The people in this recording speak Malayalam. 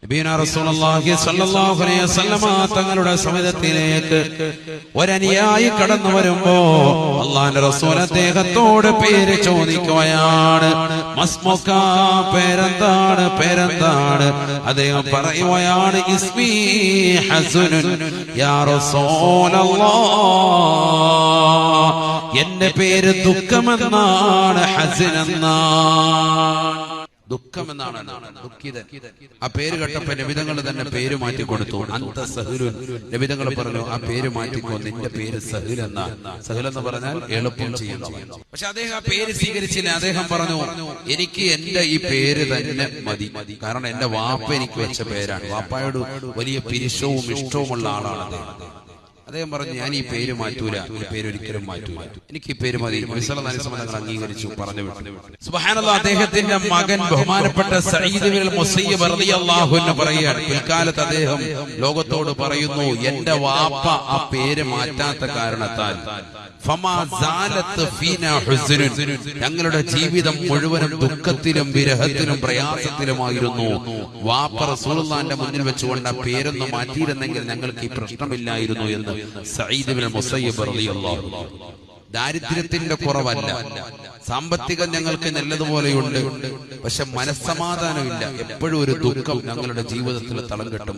നബിയുനാ റസൂലുള്ളാഹി സ്വല്ലല്ലാഹു അലൈഹി വസല്ലമ തങ്ങളുടെ സവിധത്തിലേക്ക് ഒരനുയായി കടന്നു വരുമ്പോ അല്ലാഹുവിന്റെ റസൂൽ അദ്ദേഹത്തോട് പേര് ചോദിക്കുകയാണ്. മസ്മുക, പേരെന്താണ്? അദ്ദേഹം പറയുകയാണ്, ഇസ്മി ഹസനുൻ യാ റസൂലല്ലാഹ്, എന്റെ പേര് ദുഃഖമെന്നാണ്, ഹസൻ എന്നാണ്. ദുഃഖമെന്നാണ്, ദുഃഖിതൻ. ആ പേര് കേട്ടപ്പോ നബിതങ്ങൾ തന്നെ പേര് മാറ്റി കൊടുത്തു. അന്ത സഹലുൻ, നബിതങ്ങൾ പറഞ്ഞു, ആ പേര് മാറ്റിക്കോ, നിന്റെ പേര് സഹൽ എന്നാ. സഹൽ എന്ന് പറഞ്ഞാൽ എളുപ്പം ചെയ്യുന്നു. പക്ഷെ അദ്ദേഹം ആ പേര് സ്വീകരിച്ചില്ല. അദ്ദേഹം പറഞ്ഞു, എനിക്ക് എന്റെ ഈ പേര് തന്നെ മതി. കാരണം എന്റെ വാപ്പ എനിക്ക് വെച്ച പേരാണ്. വാപ്പായോട് വലിയ പിരിശവും ഇഷ്ടവുമുള്ള ആളാണ് അദ്ദേഹം പറഞ്ഞു, ഞാൻ ഈ പേര് മാറ്റൂല, ഈ പേര് ഒരിക്കലും മാറ്റൂല, എനിക്ക് ഈ പേര് മതി. തങ്ങൾ അംഗീകരിച്ചു, പറഞ്ഞു വിട്ടു. സുബ്ഹാനല്ലാഹ്. അദ്ദേഹത്തിന്റെ മകൻ ബഹുമാനപ്പെട്ട സഈദ് ഇബ്നുൽ മുസയ്യിബ് റളിയല്ലാഹു അൻഹു പറയുകയാണ്, പിൽക്കാലത്ത് അദ്ദേഹം ലോകത്തോട് പറയുന്നു, എന്റെ വാപ്പ ആ പേര് മാറ്റാത്ത കാരണത്താൽ ഞങ്ങളുടെ ജീവിതം മുഴുവനും ദുഃഖത്തിലും വിരഹത്തിലും പ്രയാസത്തിലുമായിരുന്നു. വാപ്പ റസൂലുള്ളാഹിന്റെ മുന്നിൽ വെച്ചുകൊണ്ട് ആ പേരൊന്ന് മാറ്റിയിരുന്നെങ്കിൽ ഞങ്ങൾക്ക് ഈ പ്രശ്നമില്ലായിരുന്നു എന്ന് സഈദ് ഇബ്നുൽ മുസയ്യിബ് റളിയല്ലാഹു അൻഹു. ദാരിദ്ര്യത്തിന്റെ കുറവല്ല, സാമ്പത്തികം ഞങ്ങൾക്ക് നല്ലതുപോലെയുണ്ട്, പക്ഷെ മനസ്സമാധാനമില്ല. എപ്പോഴും ഒരു ദുഃഖം ഞങ്ങളുടെ ജീവിതത്തിൽ തളം കെട്ടും.